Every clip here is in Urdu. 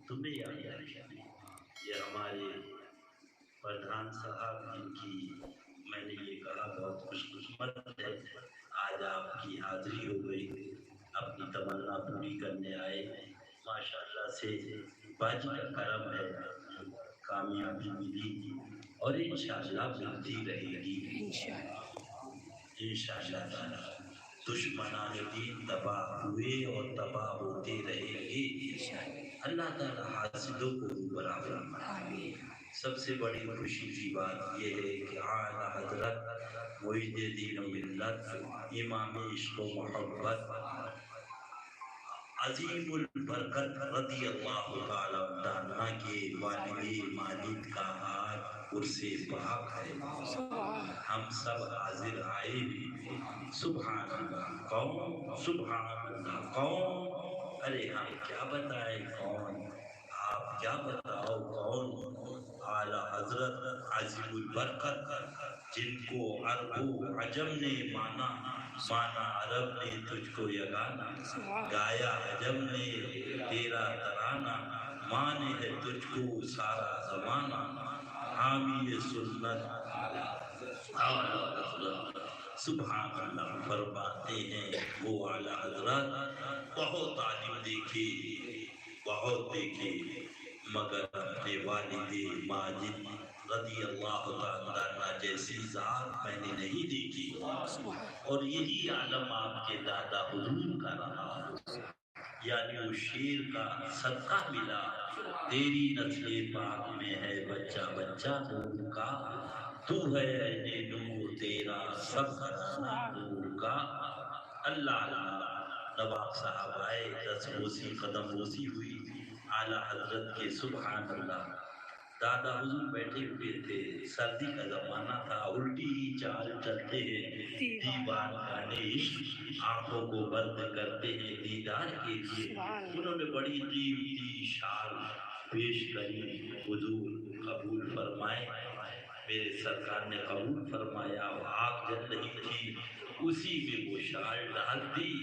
تمہیں یاد ہے یہ ہمارے پردھان صاحب جن کی میں نے یہ کہا بہت خوش قسمت ہے آج آپ کی حاضری ہو گئی، اپنی تمنا پوری کرنے آئے، ماشاء اللہ سے باجی کا کرم ہے، کامیابی ملی اور انشاءاللہ ملتی رہے گی انشاءاللہ تعالی۔ دشمنان دین تباہ ہوئے اور تباہ ہوتے رہیں گے، اللہ تعالی حاسدوں کو برا فرمائے۔ سب سے بڑی خوشی کی بات یہ ہے کہ اعلیٰ حضرت معید دین و ملت امام عشق و محبت عظیم البرکت رضی اللہ تعالی عنہ کے والد ماجد کا آج عرس پاک ہے، ہم سب حاضر آئے ہیں۔ سبحان اللہ کون، سبحان اللہ کون، ارے ہم کیا بتائیں کون، آپ کیا بتاؤ کون، اعلیٰ حضرت عظیم البرکت جن کو عرب و عجم نے مانا، مانا عرب نے تجھ کو یگانا، گایا عجم نے تیرا ترانہ، مانے ہے تجھ کو سارا زمانہ، حامی سنت اعلیٰ حضرت سبحان اللہ فرماتے ہیں وہ اعلیٰ حضرت بہت عالم دیکھے، بہت دیکھے، مگر اپنے والد ماجد رضی اللہ تعالیٰ عنہ جیسی ذات میں نے نہیں دیکھی، اور یہی عالم آپ کے دادا حضور کا رہا، یعنی اس شیر کا صدقہ ملا، تیری نسل پاک میں ہے بچہ بچہ نور کا، تو ہے عین نور تیرا سب گھرانہ نور کا۔ اللہ اللہ نواب صاحب آئے، 10 بوسی قدم بوسی ہوئی اعلیٰ حضرت کے، سبحان اللہ۔ دادا حضور بیٹھے ہوئے تھے، سردی کا زمانہ تھا، الٹی چال چلتے ہیں دیوان خانے عشق، آنکھوں کو بند کرتے ہیں دیدار کے لیے، انہوں نے بڑی قیمتی شال پیش کری، حضور قبول فرمائے، میرے سرکار نے قبول فرمایا، آگ جل رہی تھی اسی میں وہ شال ڈال دی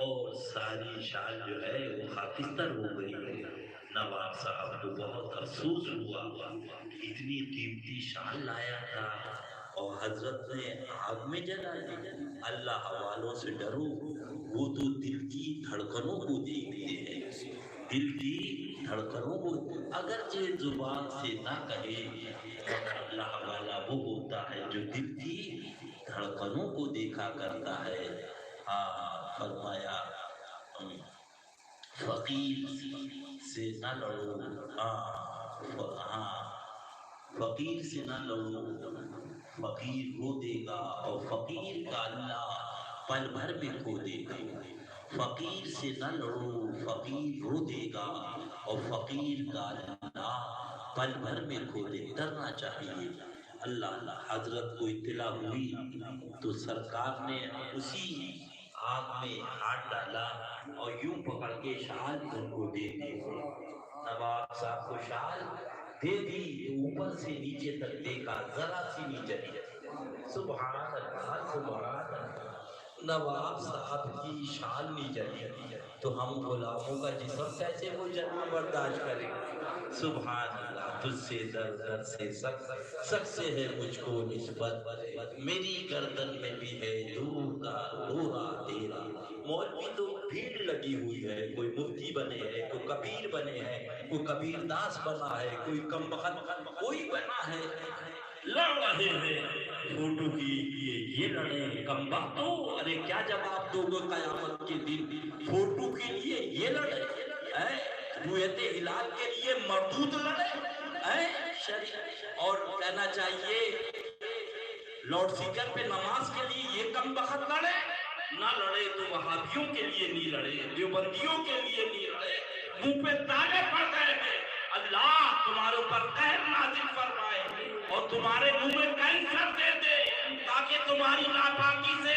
اور ساری شال جو ہے وہ خاکستر ہو گئی۔ نواب صاحب کو بہت افسوس ہوا، اتنی قیمتی شال لایا تھا اور حضرت نے آگ میں جلا دی۔ اللہ والوں سے ڈرو، وہ تو دل کی دھڑکنوں کو دیکھتے ہیں، دل کی دھڑکنوں کو اگرچہ زبان سے نہ کہے، مگر اللہ والا وہ ہوتا ہے جو دل کی دھڑکنوں کو دیکھا کرتا ہے۔ ہاں فرمایا فقیر سے نہ لڑو، ہاں فقیر سے نہ لڑو، فقیر رو دے گا اور فقیر کا اللہ پل بھر میں کھو دے گا۔ فقیر سے نہ لڑو، فقیر رو دے گا اور فقیر کا اللہ پل بھر میں کھو دے۔ ڈرنا چاہیے۔ اللہ حضرت کو اطلاع ہوئی تو سرکار نے اسی آگ میں ہاتھ ڈالا اور یوں پکڑ کے شال ان کو دے دی۔ نواب صاحب کو شال دے دی تو اوپر سے نیچے تک دیکھا، ذرا سی نہیں جلی۔ سبحان اللہ سبحان اللہ، نواب صاحب کی شال نہیں جلی تو ہم غلاموں کا جسم کیسے وہ جلنا برداشت کرے؟ سبحان اللہ، تجھ سے در در سے سخت سے ہے مجھ کو نسبت، میری گردن میں بھی ہے دور کا دورہ تیرا۔ مولوی تو بھیڑ لگی ہوئی ہے، کوئی مفتی بنے ہے، کوئی کبیر بنے ہے، کوئی کبیر داس بنا ہے، کوئی کم بخت کوئی بنا ہے، لڑ رہے ہیں فوٹو کی لیے، یہ لڑے کم بختو، ارے کیا جواب دو گے قیامت کے دن؟ فوٹو کے لیے یہ لڑے، رویت ہلال کے لیے مردود لڑے، اور کہنا چاہیے لاؤڈ اسپیکر پہ نماز کے لیے یہ کم بخت لڑے، نہ لڑے تو وہابیوں کے لیے نہیں لڑے، دیوبندیوں کے لیے نہیں لڑے، منہ پہ تالے پڑ گئے ہیں، اللہ تمہارے اوپر قہر نازل فرمائے اور تمہارے منہ میں کینسر دے دے تاکہ تمہاری ناپاکی سے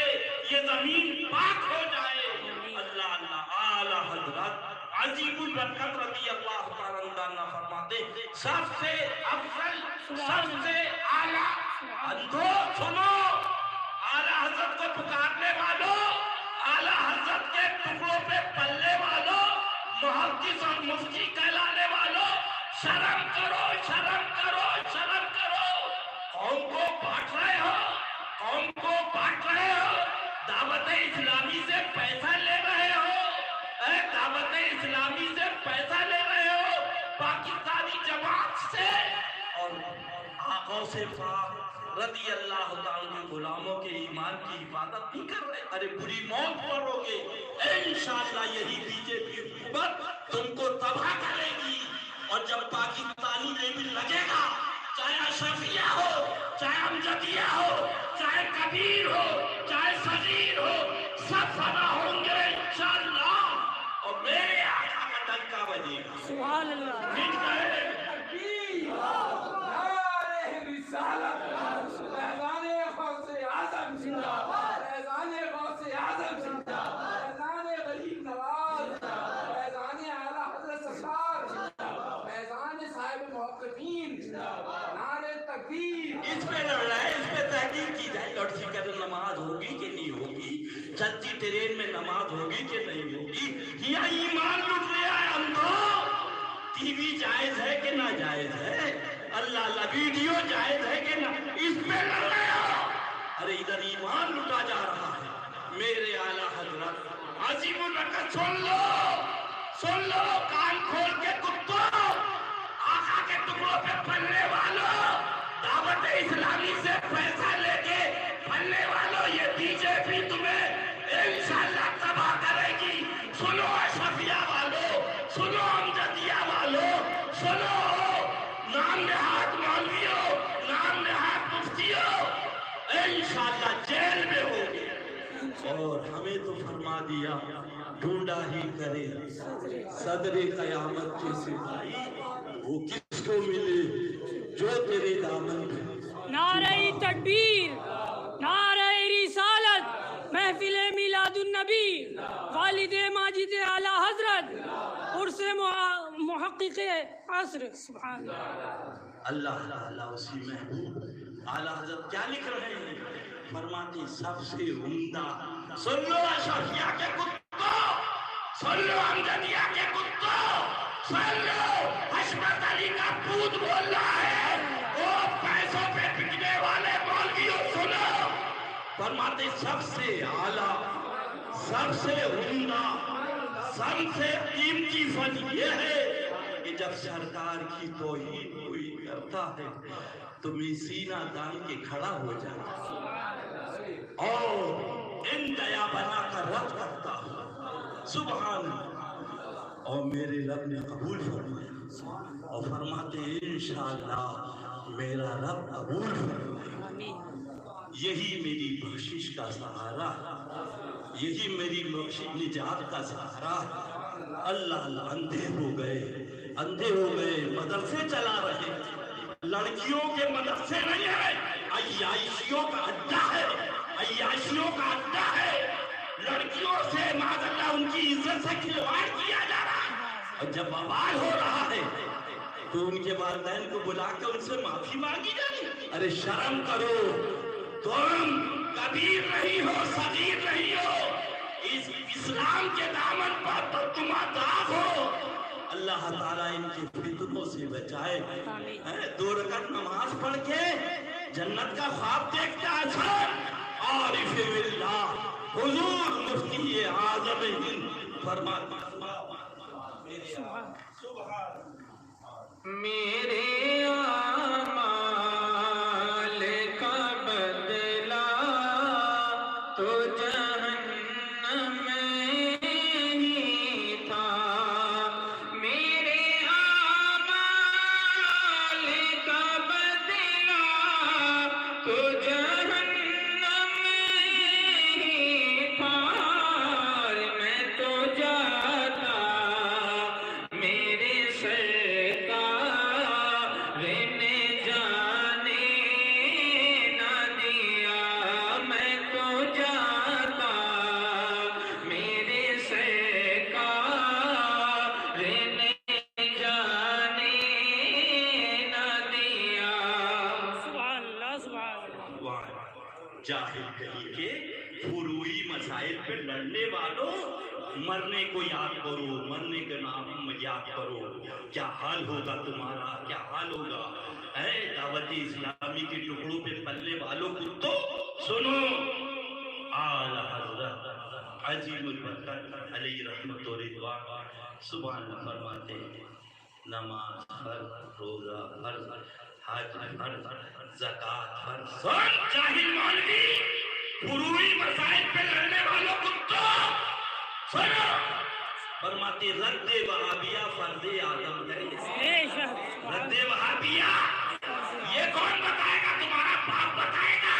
یہ زمین پاک ہو جائے۔ اللہ اللہ اعلیٰ حضرت عظیم البرکت رضی اللہ تعالیٰ عنہ فرماتے سب سے افضل، سب سے اعلیٰ، اندھو سنو، اعلیٰ حضرت کو پکارنے والوں، اعلیٰ حضرت کے ٹکڑوں پہ پلنے والوں، محدث اور مفتی کہلانے والوں، شرم کرو، شرم کرو، شرم کرو۔ قوم کو بانٹ رہے ہو، قوم کو بانٹ رہے ہو، دعوت اسلامی سے پیسہ لے رہے ہو، دعوت اسلامی سے پیسہ لے رہے ہو، پاکستانی جماعت سے، اور آقا سے پاک رضی اللہ تعالیٰ کے غلاموں کے ایمان کی حفاظت نہیں کر رہے۔ ارے بری موت پڑو گے، انشاءاللہ یہی بی جے پی حکومت تم کو تباہ کرے گی۔ اور جب پاکستانی لیبل لگے گا، چاہے اشرفیہ ہو، چاہے امجدیہ ہو، چاہے کبیر ہو، چاہے صغیر ہو، سب فنا ہوں گے انشاءاللہ، اور میرے آقا کا ڈنکا بجے گا۔ سبحان اللہ۔ مٹ گئے فیضان غوث اعظم زندہ باد، فیضان غوث اعظم زندہ باد، فیضان غریب نواز، فیضان اعلیٰ حضرت سرکار زندہ باد، فیضان صاحب موقفین زندہ باد، نعرہ تکبیر۔ اس پہ لڑ رہا ہے، اس پہ تحقیق کی جائے، لاؤڈ اسپیکر نماز ہوگی کہ نہیں ہوگی، چلتی ٹرین میں نماز ہوگی کہ نہیں ہوگی، یا ایمان لٹ رہا ہے اندھو۔ ٹی وی جائز ہے کہ ناجائز ہے؟ اللہ اللہ، ویڈیو جائز ہے کہ نہ؟ اس پہ لڑ رہے ہو۔ ارے ادھر ایمان لٹا جا رہا ہے۔ میرے اعلیٰ حضرت عظیم الرکعت، سن لو کان کھول کے کتوں، آقا کے ٹکڑوں پہ پلنے والوں، دعوت اسلامی سے پیسہ لے کے پلنے والوں، یہ بی جے پی تمہیں انشاءاللہ تباہ کرے گی۔ سنو اشرفیہ والوں، سنو امجدیہ والوں، سنو نام نہاد مولویوں، نام نہاد مفتیوں، انشاءاللہ جیل میں ہوگے۔ اور ہمیں تو فرما دیا ڈھونڈا ہی کرے صدر قیامت کے سپاہی، وہ کس کو ملے جو تیرے دامن پہ۔ نعرہ تکبیر، نعرہ رسالت، محفل میلاد النبی، والد ماجد اعلیٰ حضرت، عرس محقق عصر۔ سبحان اللہ۔ اللہ تعالیٰ اسی محبوب اعلیٰ حضرت کیا لکھ رہے ہیں؟ فرماتے سب سے عمدہ، سن لو اشرفیہ کے کتوں، سن لو امجدیہ کے کتوں، سن لو حشمت علی کا پوت بول رہا ہے، وہ پیسوں پہ بکنے والے مولویوں، سنو۔ فرماتے سب سے اعلیٰ، سب سے عمدہ، سب سے قیمتی فن یہ ہے کہ جب سرکار کی توہین کوئی کرتا ہے تو میں سینہ تان کے کھڑا ہو جاتا اور انتہا بنا کر رد کرتا ہوں۔ سبحان اللہ۔ اور میرے رب نے قبول فرمایا اور فرماتے انشاءاللہ میرا رب قبول فرمائے۔ یہی میری بخشش کا سہارا، یہی میری نجات کا سہارا۔ اللہ اللہ، اندھے ہو گئے مدرسے چلا رہے، لڑکیوں کے مدرسے نہیں ہے، عیاشیوں کا اڈا ہے، عیاشیوں کا اڈا ہے، لڑکیوں سے معاذ اللہ ان کی عزت سے کھلواڑ کیا جا رہا ہے، اور جب بوال ہو رہا ہے تو ان کے والدین کو بلا کے ان سے معافی مانگی جائے۔ ارے شرم کرو، تم کبیر نہیں ہو، صغیر نہیں ہو، اس اسلام کے دامن پر تو تم داغ ہو۔ اللہ تعالیٰ ان کے فتنوں سے بچائے۔ 2 رکعت نماز پڑھ کے جنت کا خواب دیکھتا ہے عارف باللہ حضور مفتی اعظم ہند فرماتے میرے اعمال کا بدلہ تو جہنم میں ہی تھا، میرے اعمال کا بدلہ تو جہنم میں ہی تھا، میں تو جاتا میرے سرکار نے جانے نہ دیا، میں تو جاتا میرے سرکار نے جانے نہ دیا۔ سبحان اللہ، سبحان اللہ۔ جاہل کہیں کے فروعی مسائل پہ لڑنے والوں، مرنے کو یاد کرو، مرنے کے نام یاد کرو، کیا حال ہوگا تمہارا، کیا حال ہوگا۔ اے دعوت اسلامی کے ٹکڑوں پہ پلنے والوں کو تو سنو، اعلی حضرت عظیم البرکت علیہ رحمت و رضوان سبحان اللہ فرماتے ہیں، نماز فرض، روزہ فرض، حج فرض، زکوٰۃ فرض۔ سن جاہل مولوی، فروعی مسائل پہ لڑنے والوں کو تو سنو، فرماتے رد وہابیہ فرض اعظم ہے۔ رد وہابیہ یہ کون بتائے گا؟ تمہارا باپ بتائے گا۔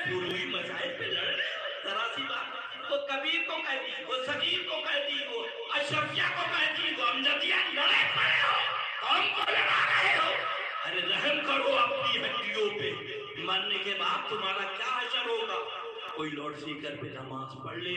فروعی مسائل پہ لڑ رہے ہو، ذرا سی بات، وہ کبیر کو کہہ دی، وہ صغیر کو کہہ دی، وہ اشرفیہ کو کہہ دی، وہ امجدیہ، لڑے پڑے ہو، قوم کو لڑا رہے ہو۔ ارے رحم کرو اپنی ہڈیوں پہ، مرنے کے بعد تمہارا کیا حشر ہوگا؟ کوئی لاؤڈ اسپیکر پہ نماز پڑھ لے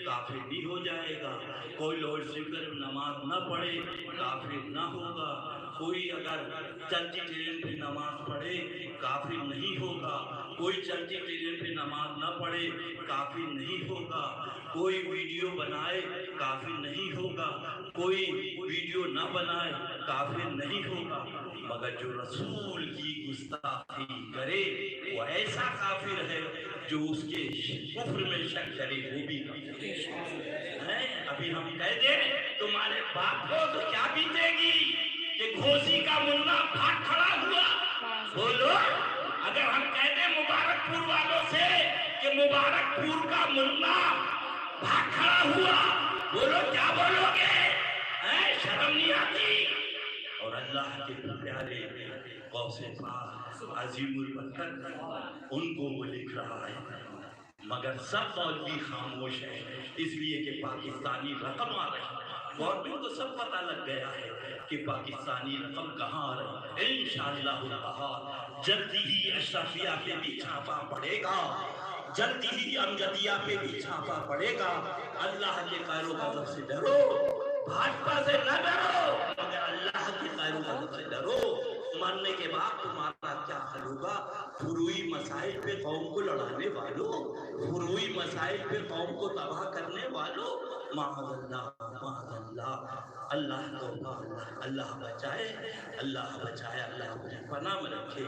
کافر نہیں ہو جائے گا، کوئی لاؤڈ اسپیکر پہ نماز نہ پڑھے کافر نہ ہوگا، کوئی اگر چلتی ٹرین پہ نماز پڑھے کافر نہیں ہوگا، کوئی چلتی ٹرین پہ نماز نہ پڑھے کافر نہیں ہوگا، کوئی ویڈیو بنائے کافر نہیں ہوگا، کوئی ویڈیو نہ بنائے کافر نہیں ہوگا، مگر جو رسول کی گستاخی کرے وہ ایسا کافر ہے، جو اس کے کفر میں شک کرے وہ بھی کافر ہے۔ ابھی ہم کہہ دیں تمہارے باپ کو تو کیا بیتے گی کہ گھوسی کا ملا بھاگ کھڑا ہوا؟ بولو، اگر ہم کہہ دیں مبارک پور والوں سے کہ مبارک پور کا ملا بھاگ کھڑا ہوا، بولو کیا بولو گے؟ شرم نہیں آتی؟ اور اللہ کے پیارے غوث پاک عظیم البرکت ان کو وہ لکھ رہا ہے، مگر سب مولوی خاموش ہے، اس لیے کہ پاکستانی رقم آ رہی ہے۔ گورنمنٹ کو سب پتہ لگ گیا ہے کہ پاکستانی رقم کہاں آ رہی ہے۔ انشاءاللہ تعالی جلدی ہی اشرفیہ پہ بھی چھاپا پڑے گا، جلدی ہی امجدیہ پہ بھی چھاپا پڑے گا۔ اللہ کے قہر و غضب سے ڈرو، بھاجپا سے نہ ڈرو، مگر اللہ کے قہر و غضب سے ڈرو۔ مرنے کے بعد تمہارا کیا حل ہوگا؟ فروعی مسائل پہ قوم کو لڑانے والوں، فروعی مسائل پہ قوم کو تباہ کرنے والوں، معاذ اللہ، معاذ اللہ، اللہ توبہ، اللہ بچائے، اللہ بچائے، اللہ مجھے پناہ میں رکھے۔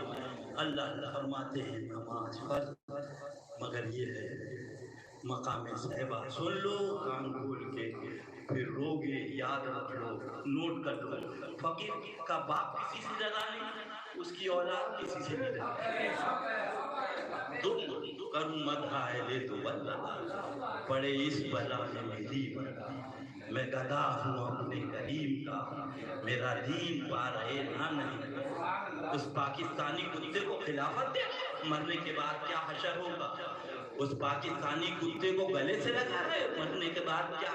اللہ فرماتے ہیں نماز فرض، مگر یہ ہے مقام صحبہ، سن لو کان کھول کے، پھر روگے، یاد رکھ لو، نوٹ کر لو، فقیر کا باپ کسی سے ڈرا نہیں، اس کی اولاد کسی سے نہیں ڈرا۔ تم کروں مدحائے لے تو واللہ، پڑے اس بلا میں میری بلا، میں گدا ہوں اپنے کریم کا، میرا دین پا رہے نہ نہیں۔ اس پاکستانی کتے کو خلافت دے، مرنے کے بعد کیا حشر ہوگا؟ اس پاکستانی کتے کو گلے سے لگا ہے، مرنے کے بعد کیا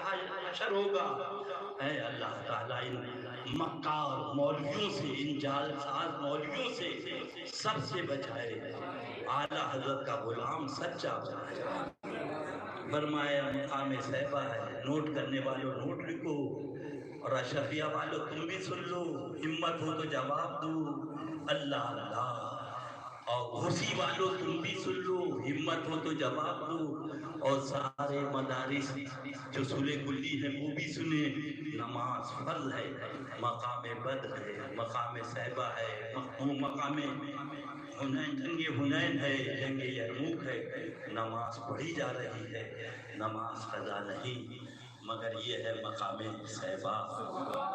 حشر ہوگا؟ اے اللہ تعالیٰ ان مکار مولویوں سے، ان جال ساز مولویوں سے سب سے بچائے، اعلیٰ حضرت کا غلام سچا بنائے۔ فرمایا مقام صحبہ ہے، نوٹ کرنے والوں نوٹ لکھو، اور اشرفیہ والوں تم بھی سن لو، ہمت ہو تو جواب دو، اللہ اللہ، اور گھوسی والوں تم بھی سن لو، ہمت ہو تو جواب دو، اور سارے مدارس جو سلے کلی ہیں وہ بھی سنیں، نماز فرض ہے، مقام بدر ہے، مقام صحبہ ہے، مقام حنین، جنگ حنین ہے، جنگ یرموک ہے، نماز پڑھی جا رہی ہے، نماز قضا نہیں، مگر یہ ہے مقام صحبہ۔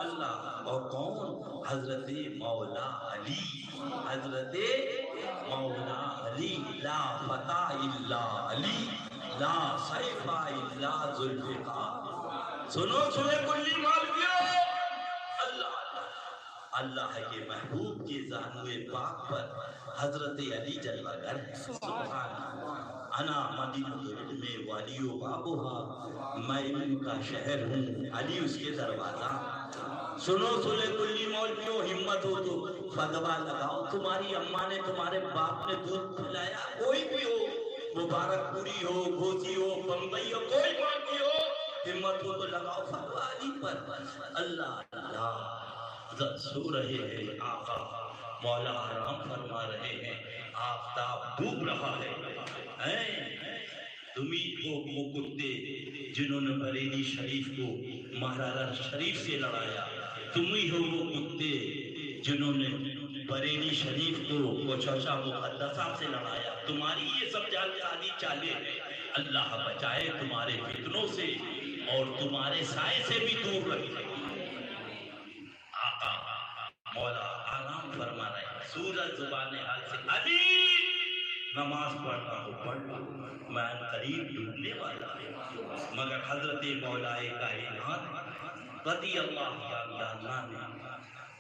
اللہ اور کون؟ حضرت مولا علی، حضرت مولا علی، لا فتح الا علی، لا سیف الا ذوالفقار۔ سنو سنے کلی مولویوں، اللہ کے محبوب کے زانوئے پاک پر حضرت علی جلوہ گر ہے۔ سبحان اللہ، انا مدینہ العلم والی و بابوہا، میں علم کا شہر ہوں، علی اس کے دروازہ۔ سنو سنے کلی مولویوں، ہمت ہو تو فتویٰ لگاؤ، تمہاری اماں نے، تمہارے باپ نے دودھ پلایا، کوئی بھی ہو، مبارک پوری ہو، گھوسی ہو، بمبئی ہو، کوئی مولوی ہو، ہمت ہو تو لگاؤ فتویٰ علی پر۔ اللہ اللہ سو رہے ہیں آقا، مولا حرام فرما رہے ہیں، آفتاب ڈوب رہا ہے، تم ہی ہو وہ کتے جنہوں نے بریلی شریف کو مہاراجہ شریف سے لڑایا، تم ہی ہو وہ کتے جنہوں نے بریلی شریف کو چوچا مقدسہ سے لڑایا۔ تمہاری یہ سب جعلی چالیں ہیں، اللہ بچائے تمہارے فتنوں سے اور تمہارے سائے سے بھی دور رکھے۔ آقا مولا آرام فرما رہے ہیں، سورج زبان حال سے علی نماز پڑھنا ہو پڑھ لو، میں قریب ڈوبنے والا ہوں۔ مگر حضرت مولا کائنات رضی اللہ عنہ نے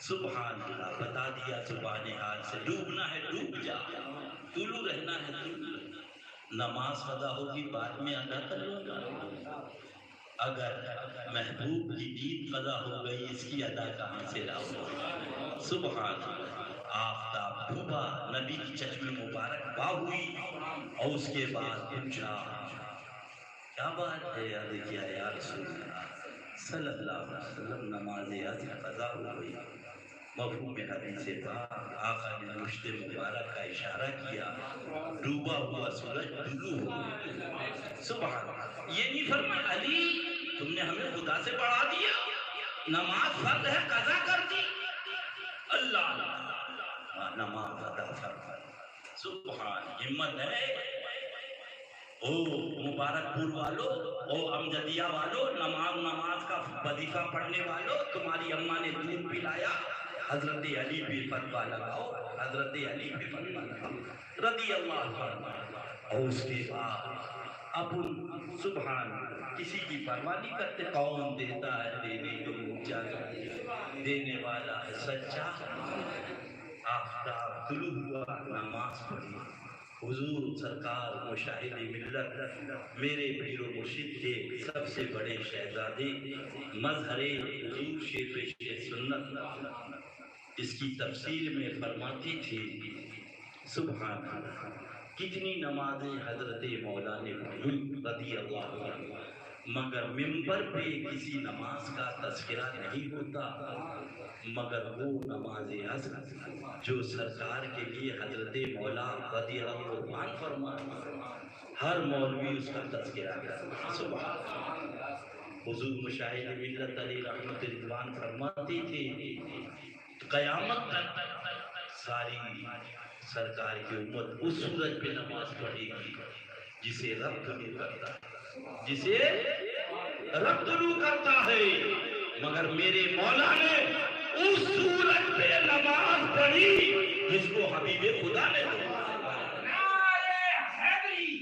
سبحان اللہ بتا دیا زبان حال سے، ڈوبنا ہے ڈوب جا، طلوع رہنا ہے طلوع۔ نماز ادا ہوگی بعد میں ادا کر لوں گا، اگر محبوب کی عید قضا ہو گئی اس کی ادا کہاں سے لاؤں؟ سبحان اللہ۔ آفتاب ڈوبا، نبی کی چشم مبارک با ہوئی اور اس کے بعد پوچھا کیا بات ہے؟ عرض کیا یا رسول اللہ صلی اللہ علیہ وسلم نماز عصر قضا ہو گئی۔ مفہوم حدیث پاک، آقا نے مشت مبارک کا اشارہ کیا، ڈوبا ہوا سورج طلوع ہو گیا۔ سبحان اللہ۔ یہ نہیں فرمایا علی تم نے ہمیں خدا سے بڑھا دیا، نماز فرض ہے قضا کر دی۔ اللہ نماز ادا فرما، سبحان، ہمت ہے۔ او مبارک پور والو، او امجدیہ والو، نماز کا وظیفہ پڑھنے والو، تمہاری اماں نے دودھ پلایا، حضرت علی پہ فتویٰ لگاؤ، حضرت علی پہ فتویٰ لگاؤ رضی اللہ عنہ۔ اور اس کے بعد اپن سبحان کسی کی پرواہ نہیں کرتے، کون دیتا ہے دینے کو اونچا دینے والا ہے سچا۔ آفتاب طلوع ہوا، نماز پڑھی، حضور سرکار مشاہد ملت میرے پیر و مرشد کے سب سے بڑے شہزادے مظہر حضور شیخ سنت اس کی تفسیر میں فرماتی تھی سبحان اللہ کتنی نمازیں حضرت مولا نے پڑھی رضی اللہ عنہ، مگر منبر پہ کسی نماز کا تذکرہ نہیں ہوتا مگر وہ نماز عصر جو سرکار کے لیے حضرت مولا رضی اللہ قربان فرما، ہر مولوی اس کا تذکرہ کرتا۔ سبحان اللہ۔ حضور مشاہد ملت علی رحمت رضوان فرماتی تھی قیامت تک ساری سرکار کی امت اس سورج پہ نماز پڑھے گی جسے رب طلوع کرتا ہے، جسے رب طلوع کرتا ہے، مگر میرے مولا نے اس سورج پہ نماز پڑھی جس کو حبیب خدا نے نعرے حیدری،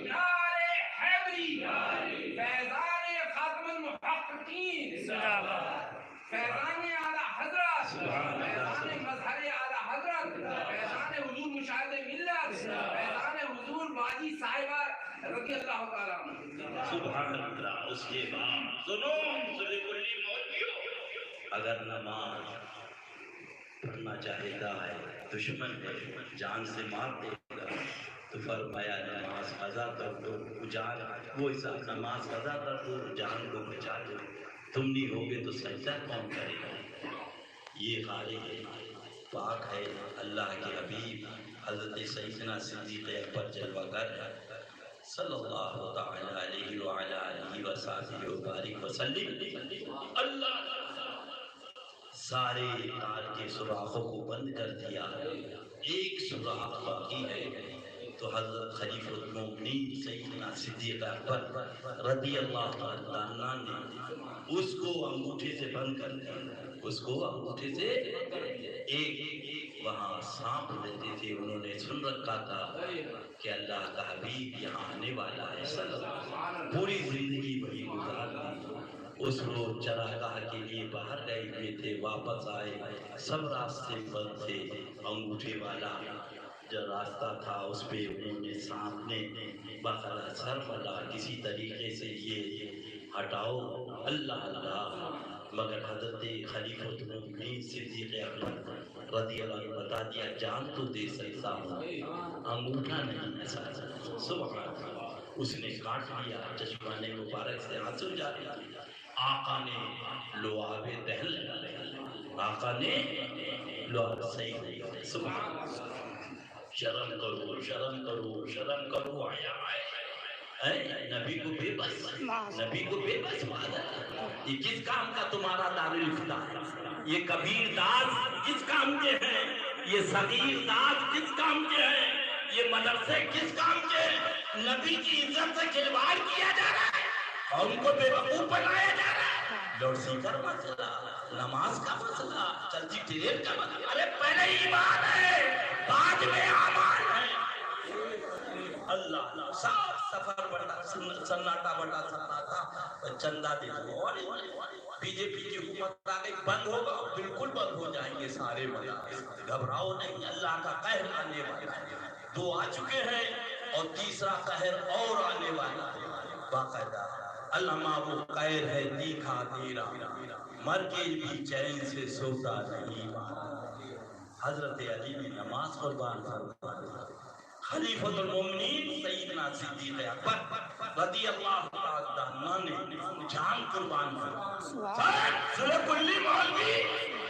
نعرے حیدری، فیضان خاتم المحققین، فیضان اعلی حضرت، فیضان مظہر اعلی حضرت، فیضان حضور مشاہد ملت، فیضان حضور باجی صاحبہ رضی اللہ تعالیٰ عنہ۔ سبحان اللہ۔ اس کے بعد سنو سنی کلی مولویوں، اگر نماز پڑھنا چاہتا ہے دشمن ہے جان سے مار دے گا تو فرمایا نماز قضا کر دو، جان وہ حساب نماز قضا کر دو جان کو بچا دو، تم نہیں ہوگے تو سجدہ کون کرے گا؟ یہ خالق پاک ہے اللہ کے حبیب حضرت سیدنا صدیق اکبر جلوہ گر صلی اللہ تعالی علیہ وعلی آلہ وصحبہ وبارک وسلم۔ اللہ سارے تار کے سوراخوں کو بند کر دیا، ایک سوراخ باقی ہے تو حضرت خلیفۃ المؤمنین سیدنا صدیق اکبر رضی اللہ عنہ نے اس کو انگوٹھے سے بند کر دیا، اس کو انگوٹھے سے ایک وہاں سانپ لیتے تھے، انہوں نے سن رکھا تھا کہ اللہ کا حبیب یہاں آنے والا ہے، صلی اللہ پوری زندگی وہی گزار دی۔ اس روز چراگاہ کے لیے باہر گئے ہوئے تھے، واپس آئے سب راستے بند تھے، انگوٹھے والا جو راستہ تھا اس پہ انہوں نے سانپ نے باقاعدہ سر ملا کسی طریقے سے یہ ہٹاؤ اللہ اللہ، مگر حضرت خلیفۃ المؤمنین صدیق اکبر رضی اللہ عنہ بتا دیا جان تو دے سکتا ہوں انگوٹھا نہیں ایسا۔ سبحان اللہ۔ اس نے کاٹ لیا، چشمان مبارک سے آنسو جاری کیا، آقا نے لعاب دہل لگا، آقا نے لعاب صحیح نہیں، سبحان اللہ۔ شرم کرو شرم کرو شرم کرو، آیا آئے نبی کو بے بس، نبی کو بے بس معذرت، یہ کس کام کا تمہارا دارالفتہ ہے؟ یہ کبیر داز کس کام کے ہیں؟ یہ صغیر داز کس کام کے ہیں؟ یہ مدرسے کس کام کے ہیں؟ نبی کی عزت سے کھلواڑ کیا جا رہا ہے، قوم کو بے وقوف بنایا جا رہا ہے۔ لاؤڈ اسپیکر مسئلہ، نماز کا مسئلہ، چلتی ٹرین کا مسئلہ، ارے پہلے ایمان ہے بعد میں اعمال ہے۔ اللہ صاف سفر بڑا سناٹا بڑا سناٹا، چندہ دے دو، بی جے پی کی حکومت آ گئی، بند ہوگا، بالکل بند ہو جائیں گے سارے مدارس، گھبراؤ نہیں، اللہ کا قہر آنے والا ہے، 2 آ چکے ہیں اور تیسرا قہر اور آنے والا ہے باقاعدہ۔ علماء وہ قہر ہے تیکھا تیرا، مر کے بھی چین سے سوتا نہیں مارا۔ حضرت علی نے نماز قربان فرمائی، خلیفۃ المومنین سیدنا صدیق اکبر رضی اللہ تعالیٰ عنہ نے جان قربان فرمائی۔ سنو کلی مولوی،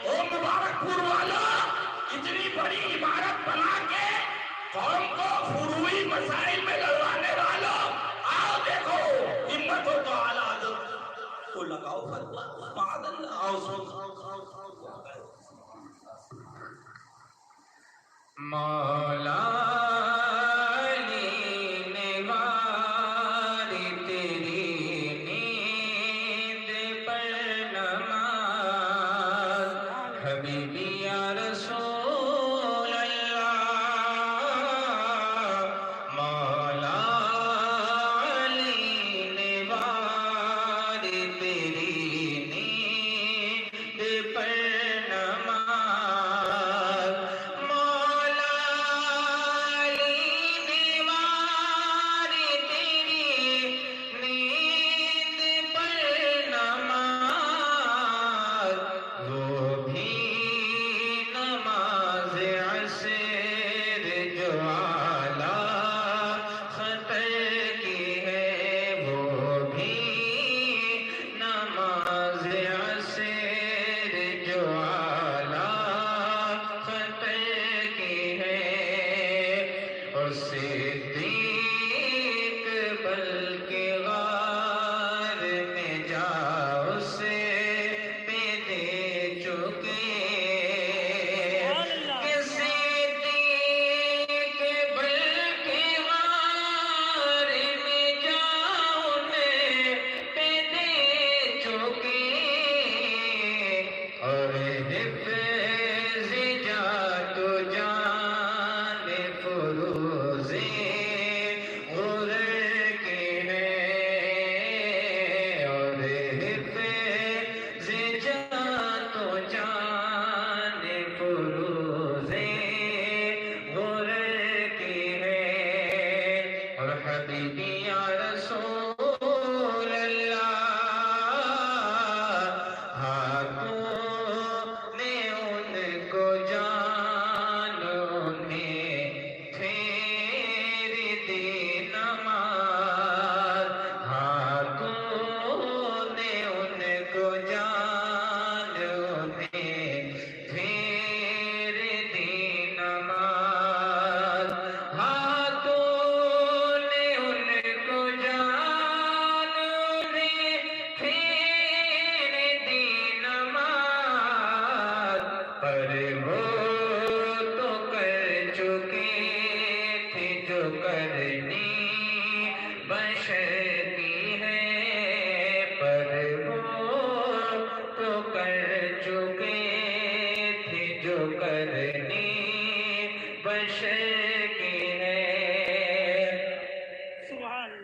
او مبارک پور والا، اتنی بڑی عمارت بنا کے قوم کو فروعی مسائل میں لڑوانے والوں، آؤ دیکھو ہمت ہو تو اعلیٰ حضرت کو لگاؤ فتویٰ، معاذ اللہ، آؤ سو مولا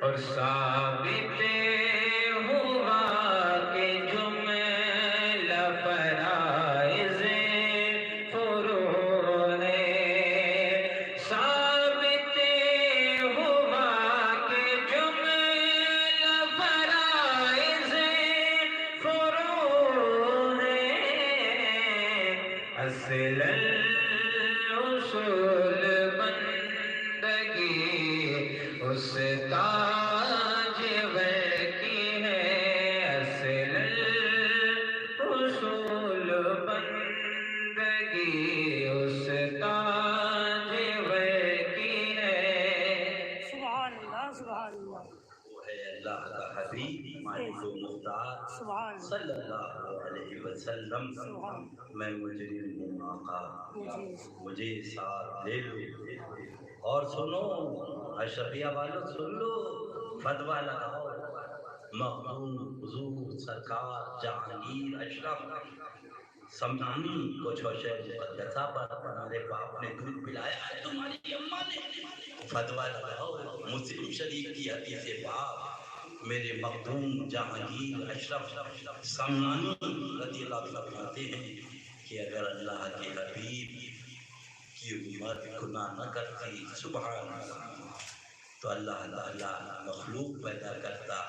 اور ثابت ہوا کہ جملہ فرائض فروع ہے، ثابت ہوا کہ جملہ فرائض فروع ہے، اصل اصول بندگی اس تاج ور کی ہے، اصل اصول بندگی اس تاج ور کی ہے۔ سبحان اللہ سبحان اللہ۔ صلی اللہ علیہ وسلم میں مجرم ہوں آقا مجھے ساتھ لے لو اور سنو اشرفیہ والوں سن لو فتویٰ لگاؤ مخدوم حضور سرکار جہانگیر اشرف سمعانی کو چھوشے مقدسہ پر ہمارے باپ نے دودھ پلایا ہے تمہاری اماں نے فتویٰ لگاؤ مسلم شریف کی حدیث پاک میرے مخدوم جہانگیر اشرف سمعانی رضی اللہ عنہ فرماتے ہیں کہ اگر اللہ کے حبیب کی امت گناہ نہ کرتی سبحان اللہ تو اللہ تعالیٰ مخلوق پیدا کرتا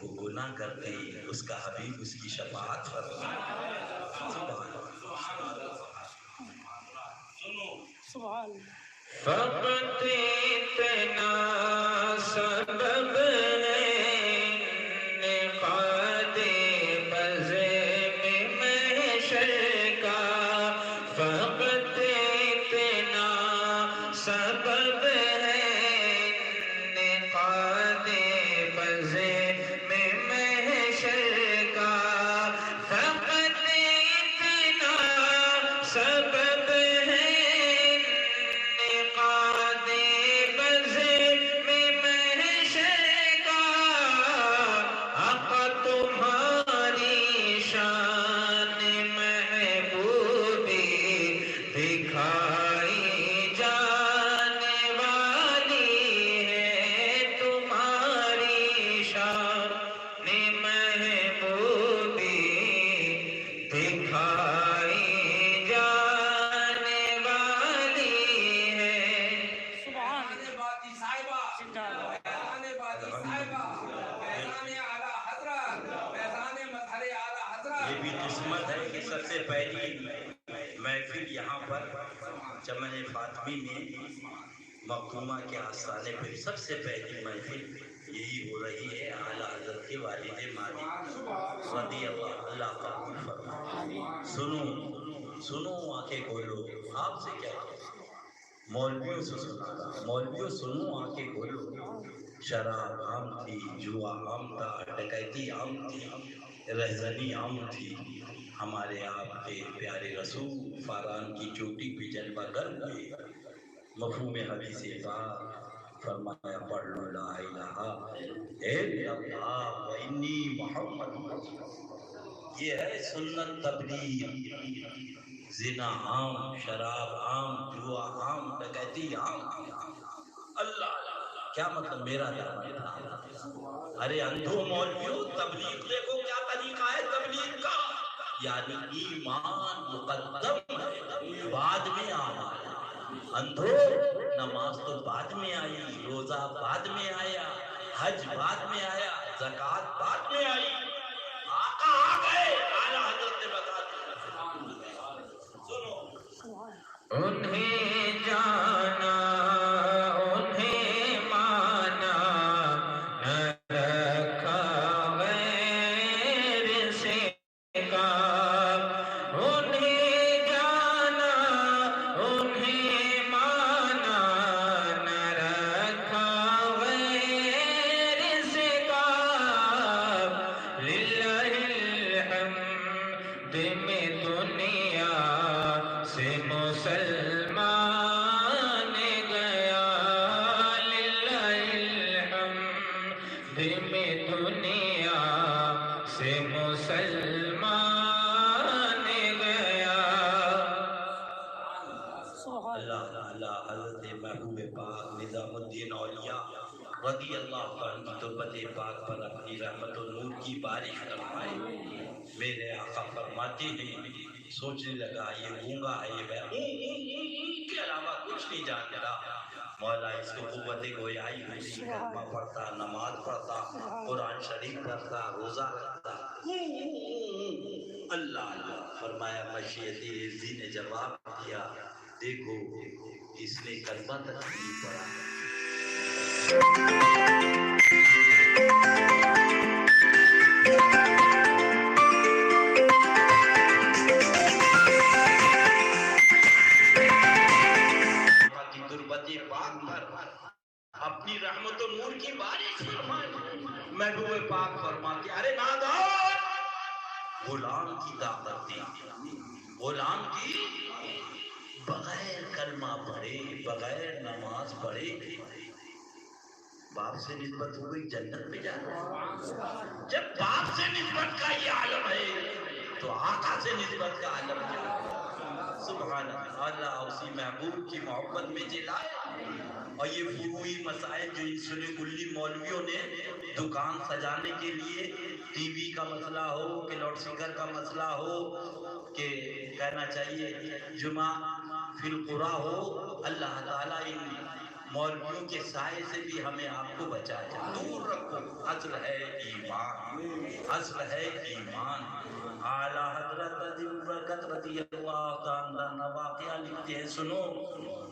وہ گناہ کرتے اس کا حبیب اس کی شفاعت فرماتا سبحان اللہ سبحان فقط اتنا سبب چمن فاطمی میں مخدومہ کے آستانے پہ سب سے پہلی محفل یہی ہو رہی ہے اعلیٰ حضرت کے والد ماجد رضی اللہ قبول فرمائے سنو آنکھیں کھولو آپ سے کیا مولویوں سے سنا مولویوں سنو آنکھیں کھولو شراب عام تھی جوا عام تھا ڈکیتی عام تھی رہزنی عام تھی ہمارے آپ کے پیارے رسول فاران کی چوٹی پہ جلوہ گر ہوئے مفہوم حدیث پاک فرمایا پڑھ لو لا الہ الا اللہ و انی محمد یہ ہے سنت تبلیغ زنا عام شراب عام جوا عام ڈکیتی عام اللہ کیا مطلب میرا دعویٰ تھا ارے اندھو مولویوں تبلیغ دیکھو کیا طریقہ ہے تبلیغ کا یعنی ایمان مقدم ہے بعد میں آمال اندھو نماز تو بعد میں آئی روزہ بعد میں آیا حج بعد میں آیا زکوٰۃ بعد میں آئی آقا آ گئے اعلیٰ حضرت نے بتا دیا سنو انہیں جانا رضی اللہ عنہ تربت پاک پر اپنی رحمت و نور کی بارش فرمائے میرے آقا فرماتے ہیں سوچنے لگا یہ گونگا ہے یہ بہت کے علاوہ کچھ نہیں جانتا مولا اس کو قوت گویائی ہوئی کلمہ پڑھتا نماز پڑھتا قرآن شریف پڑھتا روزہ رکھتا اللہ فرمایا مشیت عزی نے جواب دیا دیکھو اس نے کلمہ تک نہیں پڑھا اپنی رحمت و نور کی بارش فرمائے محبوب پاک فرماتے ارے نادان کلمہ پڑھے بغیر نماز پڑھے باپ سے نسبت ہو گئی جنت میں جانا. جب باپ سے نسبت کا یہ عالم ہے تو آقا سے نسبت کا عالم کیا ہے؟ سبحان اللہ. اسی محبوب کی محبت میں جلائے. اور یہ فروعی مسائل جو ان سنے گلی مولویوں نے دکان سجانے کے لیے ٹی وی کا مسئلہ ہو کہ لاؤڈ اسپیکر کا مسئلہ ہو کہ کہنا چاہیے جمعہ فی القرآن ہو، اللہ تعالیٰ ان مولویوں کے سائے سے بھی ہمیں آپ کو بچائے. دور رکھو. اصل ہے ایمان، اصل ہے ایمان. اعلیٰ حضرت عظیم برکت رضی اللہ تعالیٰ واقعہ لکھتے ہیں. سنو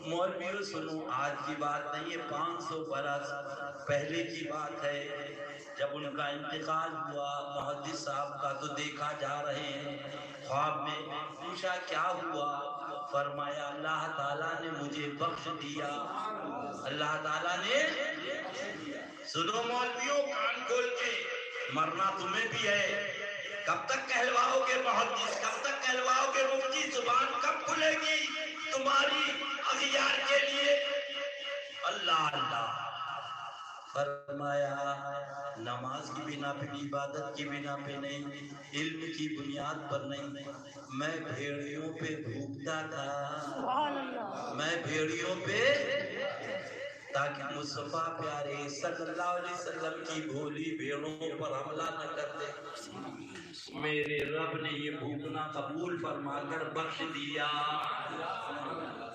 مولویوں سنو، آج کی بات نہیں ہے، 500 برس پہلے کی بات ہے. جب ان کا انتقال ہوا محدث صاحب کا تو دیکھا جا رہے ہیں خواب میں. پوچھا کیا ہوا؟ فرمایا اللہ تعالیٰ نے مجھے بخش دیا. اللہ تعالیٰ نے. سنو مولویوں کان کھول کے، مرنا تمہیں بھی ہے. کب تک کہلواؤ گے محدث؟ کب تک کہلواؤ گے مفتی؟ زبان کب کھلے گی تمہاری اغیار کے لیے؟ اللہ اللہ. فرمایا نماز کی بنا پہ، عبادت کی بنا پہ نہیں، علم کی بنیاد پر نہیں. میں بھیڑیوں پہ بھوکتا تھا، میں بھیڑیوں پہ، تاکہ مصطفیٰ پیارے صلی اللہ علیہ وسلم کی بھولی بھیڑوں پر حملہ نہ کر دے. میرے رب نے یہ بھوکنا قبول فرما کر بخش دیا.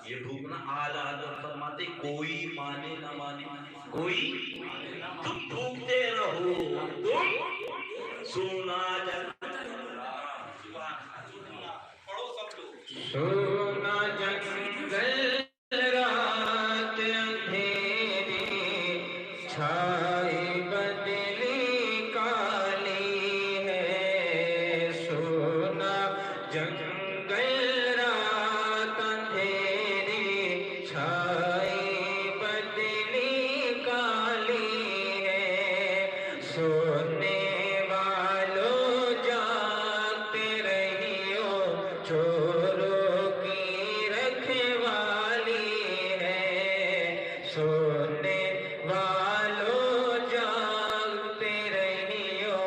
یہ بھوکنا اعلیٰ حضرت فرماتے کوئی مانے نہ مانے، کوئی تم بھوکتے رہو، تم سونا سونا جنگل رات اندھیری چھائی بدلی کالی ہے. سونا جنگل رات اندھیری چھائی بدلی کالی ہے. سونے والوں جاگتے رہیو، چوروں کی رکھوالی ہے. سونے والوں جاگتے رہیو،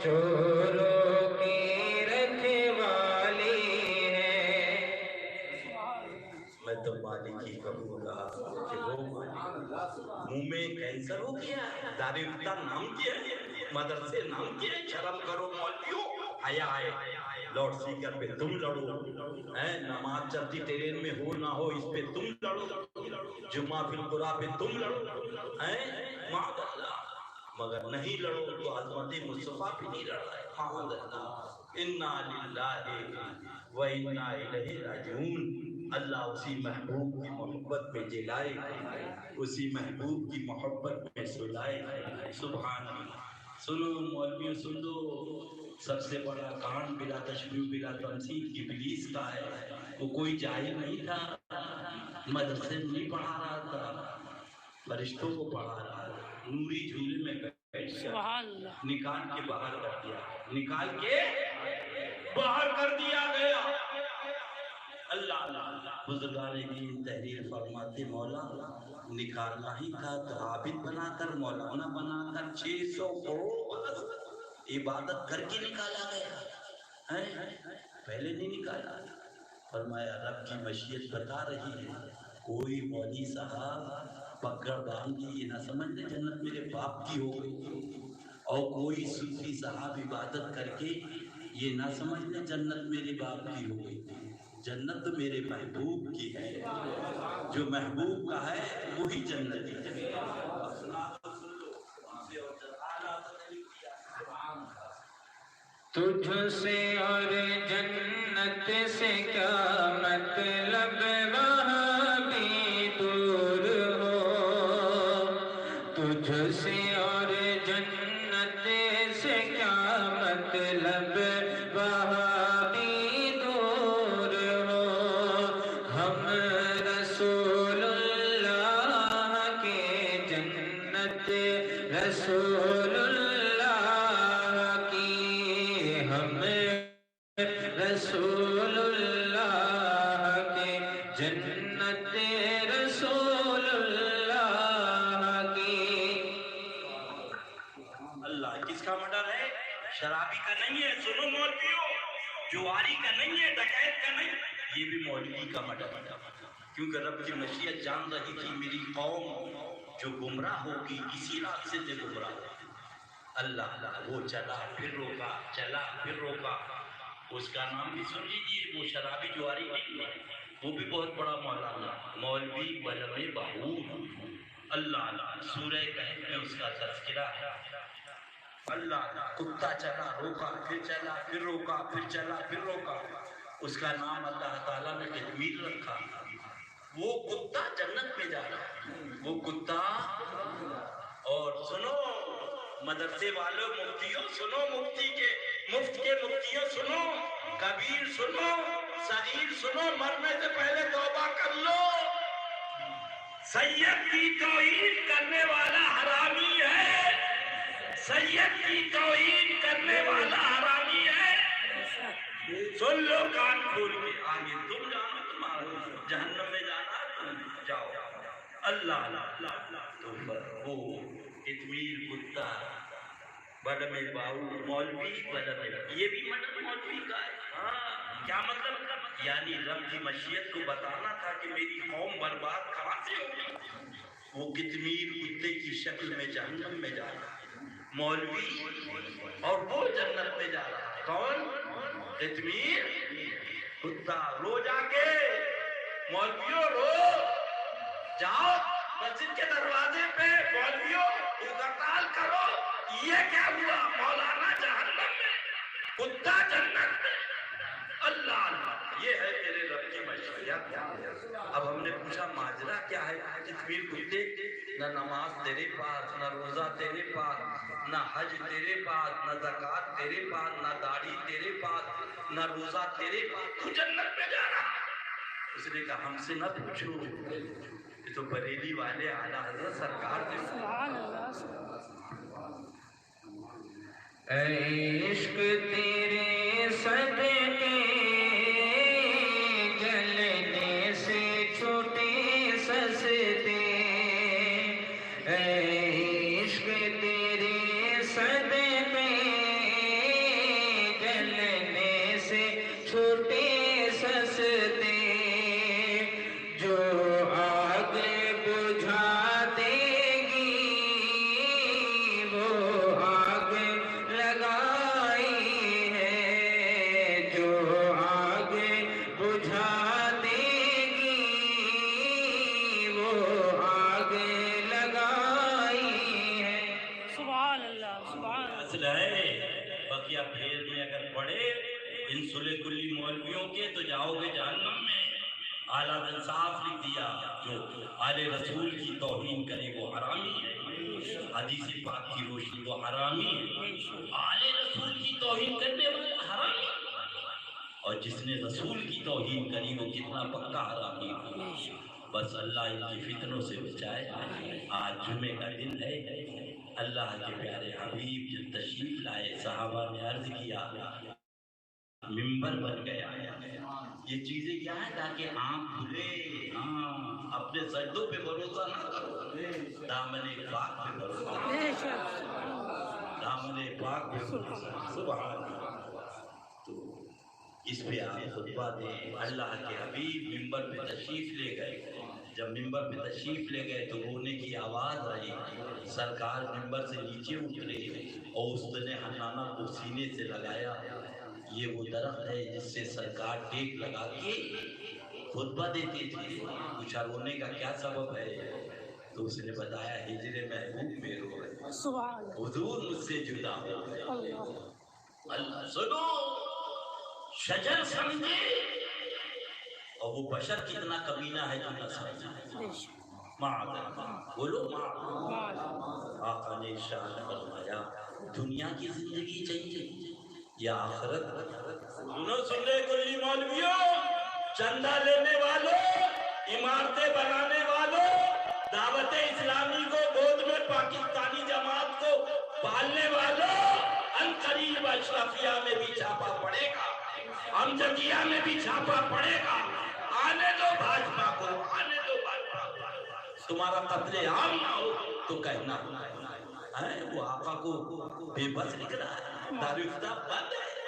چوروں کی رکھوالی ہے. میں تو مالک ہی کہوں گا کہ وہ مالک. منہ میں کینسر ہو گیا، دارالفتا نام کیا ہے، مدرسے نام کیا ہے. شرم کرو مولویوں، حیا ہے. لاؤڈ اسپیکر پہ تم لڑو، نماز چلتی ٹرین میں ہو نہ ہو اس پہ تم لڑو، جمعہ فی القرآن پہ تم لڑو، معاذ اللہ. مگر نہیں لڑو تو عظمت مصطفیٰ پہ نہیں لڑ رہا ہے. معاذ اللہ. انا للہ و انا الیہ راجعون. اللہ اسی محبوب کی محبت میں جلائے، اسی محبوب کی محبت میں سلائے. سبحان اللہ. سنو مولویوں سن لو، سب سے بڑا کان بلا تشبیہ بلا تمثیل ابلیس کا ہے. وہ کوئی جاہل نہیں تھا، مدرسے میں نہیں پڑھا رہا تھا، فرشتوں کو پڑھا رہا تھا. نوری جھولے میں بیٹھ گیا، نکال کے باہر کر دیا، نکال کے باہر کر دیا گیا. اللہ اللہ. بزرگان دین تحریر فرماتے مولا نکالنا ہی تھا تو عابد بنا کر، مولانا بنا کر 600 کروڑ عبادت کر کے نکالا گیا. پہلے نہیں نکالا. فرمایا رب کی مشیت بتا رہی ہے. کوئی مولوی صاحب پگڑ باندھ کے یہ نہ سمجھ لے جنت میرے باپ کی ہو گئی، اور کوئی صوفی صاحب عبادت کر کے یہ نہ سمجھ لے جنت میرے باپ کی ہو گئی. جنت تو میرے محبوب کی ہے، جو محبوب کا ہے وہی جنت ہے. تجھ سے اور جنت سے کیا مطلب، وہاں بھی دور ہو. تجھ سے اور جنت سے کیا مطلب، وہاں بھی دور ہو. ہم رسول اللہ کے جنت، رسول اللہ کی، ہم رسول اللہ کے جنت جواری کا نہیں ہے، ڈکیت کا نہیں، یہ بھی مولوی کا مدد ہے، کیونکہ رب کی مشیت جان رہی تھی میری قوم جو گمراہ ہوگی اسی راستے سے گمراہ ہوگی۔ اللہ وہ چلا پھر روکا، چلا پھر روکا، اس کا نام بھی سن لیجیے، وہ شرابی جواری نہیں ہے، وہ بھی بہت بڑا مولانا مولوی بلغ بہور۔ اللہ سورہ کہف میں اس کا تذکرہ ہے۔ اللہ کتا چلا روکا پھر چلا پھر روکا پھر چلا پھر روکا، اس کا نام اللہ تعالیٰ نے قطمیر رکھا۔ وہ کتا جنت میں جا رہا، وہ کتا۔ اور سنو مدرسے والوں مفتیوں سنو، مفت کے مفتیوں سنو، کبیر سنو، صغیر سنو، مرنے سے پہلے توبہ کر لو۔ سید کی توہین کرنے والا حرامی ہے، سید کی توہین کرنے والا حرامی ہے۔ سن لو کان کھول کے، آگے تم جانو، تمہارا جہنم میں جانا تم جاؤ۔ اللہ تو وہ قطمیر کتا بڑ میں باؤ مولوی بڑ میں، یہ بھی مطلب مولوی کا ہے۔ ہاں کیا مطلب؟ یعنی رب کی مشیت کو بتانا تھا کہ میری قوم برباد کہاں سے ہوگی۔ وہ قطمیر کتے کی شکل میں جہنم میں جا رہا ہے مولوی، اور وہ جنت میں جا رہا ہے۔ کون؟ قطمیر کتا۔ رو جا کے مولویوں رو، جاؤ مسجد کے دروازے پہ مولویوں ہڑتال کرو۔ یہ کیا ہوا؟ مولانا جہنم میں، کتا جنت میں۔ اللہ اللہ، یہ ہے میرے رب کی مشیت۔ اب ہم نے پوچھا ماجرا کیا ہے؟ قطمیر کتے، نہ نماز تیرے پاس، نہ روزہ تیرے پاس، نہ حج تیرے پاس، نہ زکوٰۃ تیرے پاس، نہ داڑھی تیرے پاس، نہ روزہ تیرے پاس، تو جنت میں جا رہا۔ اس نے کہا ہم سے نہ پوچھو، یہ تو بریلی والے اعلیٰ حضرت سرکار نے۔ سبحان اللہ۔ اے عشق تیرے صدقے جلنے سے چھوٹے سستے، اے عشق تیرے صدقے جلنے سے چھوٹے سستے، جو آگ بجھا دے گی وہ آگ لگائی ہے، جو آگ بجھا دے گی وہ آگ لگائی ہے۔ سبحان اللہ، سبحان اللہ۔ اصل ہے بقیہ پھیر میں اگر پڑے ان سلے کلی مولویوں کے تو جاؤ گے جہنم میں۔ اعلیٰ نے صاف لکھ دیا جو آل رسول کی توہین کرے وہ حرامی ہے، حدیث پاک کی روشنی وہ حرامی ہے۔ آل رسول کی توہین کرنے والا حرامی، اور جس نے رسول کی توہین کری وہ کتنا پکا حرامی ہے۔ بس اللہ ان کی فتنوں سے بچائے۔ آج جمعے کا دن ہے، اللہ کے پیارے حبیب جب تشریف لائے صحابہ نے عرض کیا ممبر بن گیا۔ یہ چیزیں کیا ہے؟ تاکہ آنکھ کھلے، ہاں اپنے سجدوں پہ بھروسہ نہ کرو، دامن پاک پہ بھروسہ کرو، دامن پاک پہ بھروسہ۔ سبحان اللہ۔ تو اس پہ آپ خطبہ دیں۔ اللہ کے حبیب ممبر پہ تشریف لے گئے، جب ممبر پہ تشریف لے گئے تو رونے کی آواز آئی، سرکار ممبر سے نیچے اترے اور اس نے حنانہ کو سینے سے لگایا۔ یہ وہ درخت ہے جس سے سرکار ٹیک لگا کے خطبہ دیتے تھے۔ پوچھا رونے کا کیا سبب ہے؟ تو اس نے بتایا ہجر محبوب میں رو رہے، حضور مجھ سے جدا ہو گئے۔ اللہ سنو، شجر سمجھے اور وہ بشر کتنا کمینہ ہے جو نہ سمجھے۔ بولو آقا نے ارشاد فرمایا دنیا کی زندگی چاہیے یا آخرت؟ سنو سننے کلی مولویوں، چندہ لینے والوں، عمارتیں بنانے والوں، دعوت اسلامی کو گود میں پاکستانی جماعت کو پالنے والوں، عنقریب اشرفیہ میں بھی چھاپا پڑے گا، امجدیہ میں بھی چھاپا پڑے گا۔ آنے دو بھاجپا کو، آنے دو بھاجپا کو، تمہارا قتل عام نہ ہو تو کہنا ہے وہ آقا کو بے بس لکھ رہا ہے، دارالفتہ بند ہے۔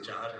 4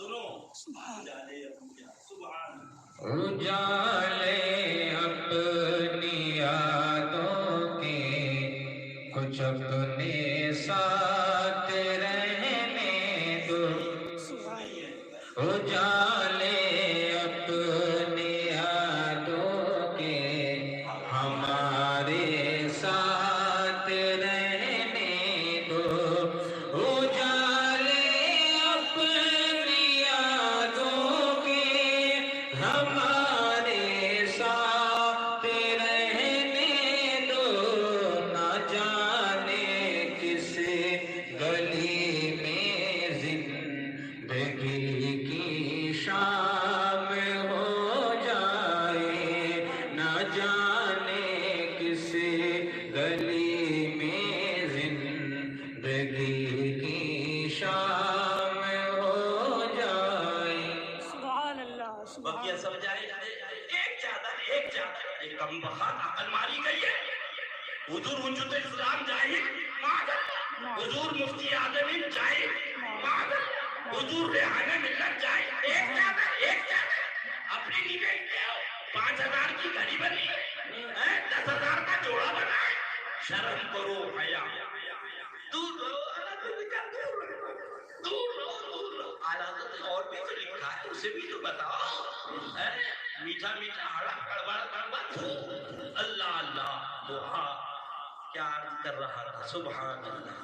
سنو اجالے اپنی یادوں کے کچھ اپنے ساتھ رہنے دو اجالے اپنی یادوں کے ہمارے ساتھ رہنے دو اجالے اپنی یادوں کے ہمارے ساتھ رہنے دو نہ جانے کس گلی میں زندگی کی شام ہو جائے نہ جانے کس گلی میں زندگی کی شام ہو جائے سبحان اللہ سبحان بقیہ سب جائے ایک چادر ایک کم بخات عقل ماری گئی ہے حضور وجود اسلام جاہد حضور مفتی آدمین جاہد حضور ریحانہ ملت جاہد ایک چادر اپنی نیمیں 5,000 کی گھڑی بنی 10,000 کا جوڑا بنا شرم کرو حیا دور رہو آلات اور بھی تو لکھا ہے اسے بھی تو بتاؤ میٹھا میٹھا ہڑا کڑبڑ اللہ اللہ دعا کیا عرض کر رہا تھا سبحان اللہ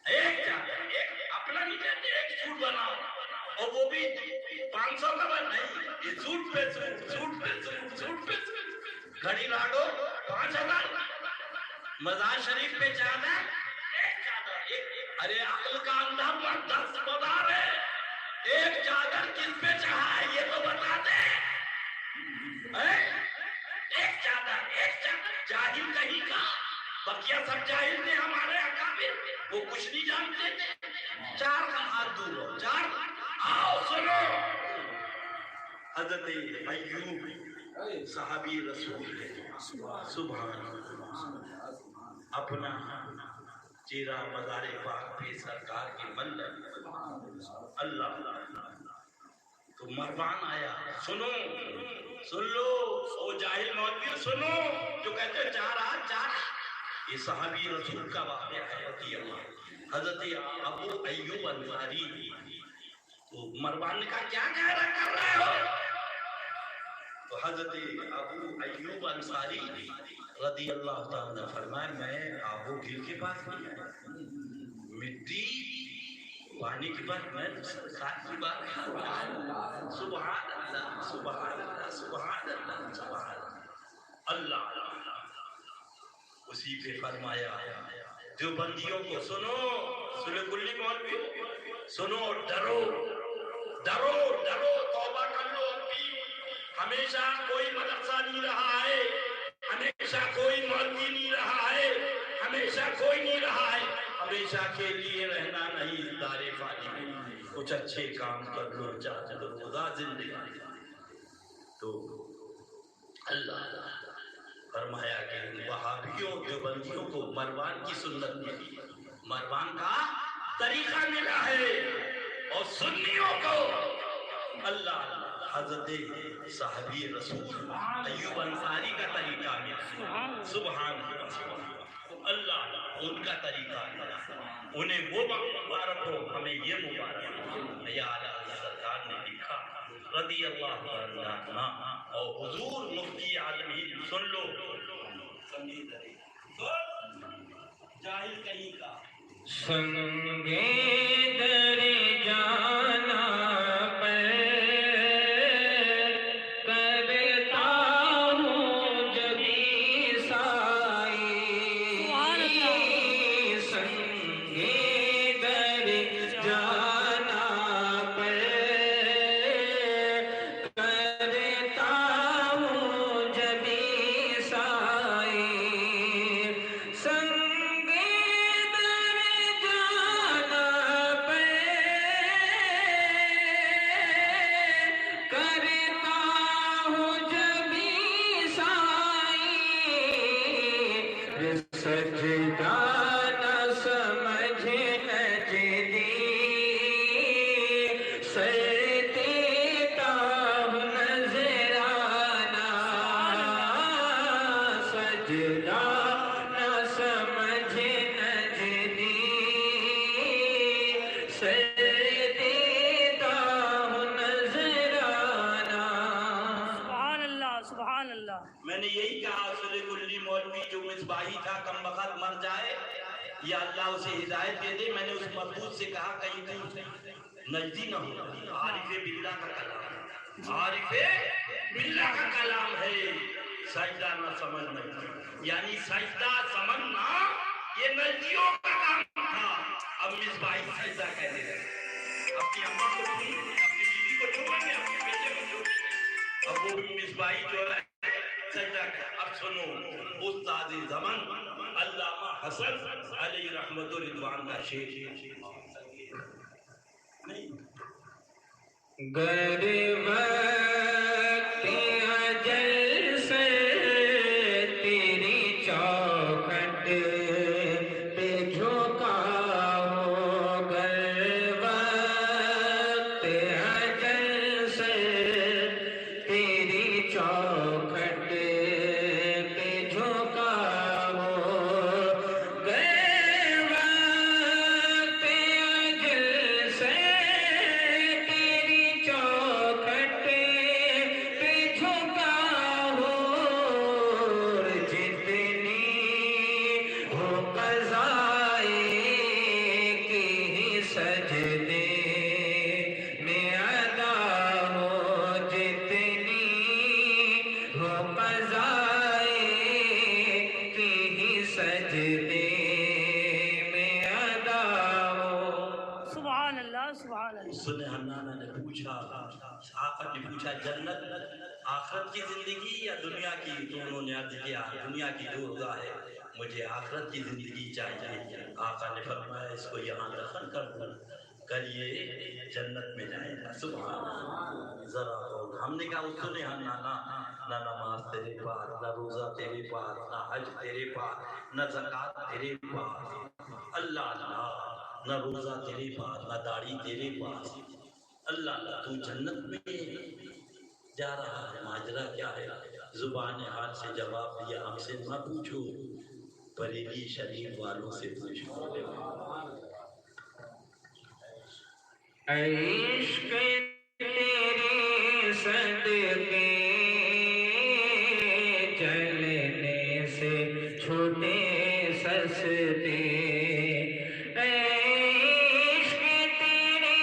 ایک چادر ایک اپنا نہیں کہتے ایک سوٹ بناؤ اور وہ بھی 500 کا بن نہیں یہ سوٹ پہ سوٹ گھڑی لاڈو 5,000 مزار شریف پہ چادر ایک چادر ارے عقل کا اندھا مرد 10 مدار ہے ایک چادر کس پہ چڑھا ہے یہ تو بتا دے ایک چادر جاہل کہیں کا بقیہ سب جاہل نے ہمارے اکابر وہ کچھ نہیں جانتے تھے 4 کا ہاتھ دور ہو 4 آؤ سنو حضرت ایوب صحابی رسول ہے سبحان اپنا چہرہ مزار پاک پہ سرکار کی منظر اللہ تو مروان آیا سنو سن لو او جاہل مولوی سنو جو کہتے ہیں 4 ہاتھ یہ صحابی رسول کا واقعہ ہے رضی اللہ حضرت ابو ایوب انصاری تو مروان نے کہا کیا کہہ رہے ہو تو حضرت ابو ایوب انصاری رضی اللہ تعالیٰ نے فرمایا میں آبو گل کے پاس مٹی پانی کے بعد میں سرکار کی بات سبحان اللہ سبحان اللہ سبحان اللہ سبحان اللہ اسی پہ فرمایا جو بندیوں کو سنو سنو کلی مولوی سنو ڈرو توبہ کر لو ہمیشہ کوئی مدرسہ نہیں رہا ہے ہمیشہ کوئی مولوی نہیں رہا ہے ہمیشہ کوئی نہیں رہا ہے ہمیشہ کے لیے رہنا نہیں دار فانی میں کچھ اچھے کام کر لو چاہتے تو خدا زندگی تو اللہ فرمایا کہ وہابیوں دیوبندیوں کو مروان کی سنت ملی مروان کا طریقہ ملا ہے اور سنیوں کو اللہ حضرت صحابی رسول ایوب انصاری کا طریقہ ملا سبحان اللہ ان کا طریقہ ملا انہیں وہ مبارک ہو ہمیں یہ مبارک یا اعلیٰ سرکار نے لکھا رضی اللہ عنہ اور حضور مفتی عالمین سن لو جاہل کہیں کا سنگے در جانا پر کرتا ہوں جبی سائی سنگے در جانا پر کرتا ہوں جبی سائی سنگے در جانا پر میں نے یہی کہا سورہ کلی مولوی جو مصباحی تھا کم وقت مر جائے یا اللہ اسے ہدایت دے دے. میں نے اس محبوب سے کہا کہیں تو نجدی نہ ہو. عارف باللہ کا کلام، عارف باللہ کا کلام ہے. سجدہ نہ سمجھنا، یعنی سجدہ سمجھنا یہ نجدیوں کا کام تھا. اب مصباحی سجدہ کہتے ہیں. اپنی اماں کو چھوڑیں گے، اپنی بیوی کو چھوڑیں گے، اپنے بیٹے کو چھوڑیں گے. اب وہ بھی مصباحی جو ہے سجدہ کہتے. اب سنو استاد زمان علامہ حسن علیہ رحمت و رضوان کا شعر. گر وقت اجل سے تیری چوکھٹ پہ جھکا ہو، گر وقت اجل سے تیری چوکھٹ پہ جھکا ہو، گر وقت اجل سے سنے حنانہ نے پوچھا، آقا نے پوچھا جنت آخرت کی زندگی یا دنیا کی؟ تو انہوں نے عرض کیا دنیا کی دورگاہ ہے، مجھے آخرت کی زندگی چاہیے. آقا نے فرمایا اس کو یہاں دفن کر دو، کل یہ جنت میں جائے گا. سبحان اللہ. ذرا ہم نے کہا اس نے حنانہ نہ نماز تیرے پاس، نہ روزہ تیرے پاس، نہ حج تیرے پاس، نہ زکوٰۃ تیرے پاس. اللہ اللہ، نہ روزہ تیرے پاس، نہ داڑھی تیرے پاس. اللہ اللہ، تو جنت میں جا رہا ہے، ماجرا کیا ہے؟ زبان حال سے جواب دیا ہم سے نہ پوچھو، بریلی شریف والوں سے پوچھو. عشق تیرے صدقے چلنے سے چھوٹے سستے، عشق تیرے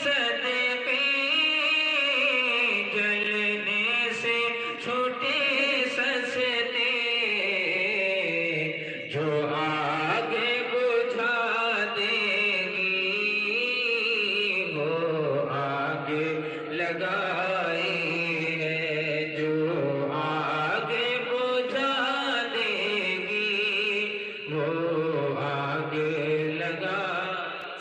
صدقے جلنے سے چھوٹے سستے، جو آگے بجھا دے گی وہ آگے لگائی ہے، جو آگے بجھا دے گی وہ آگے لگا.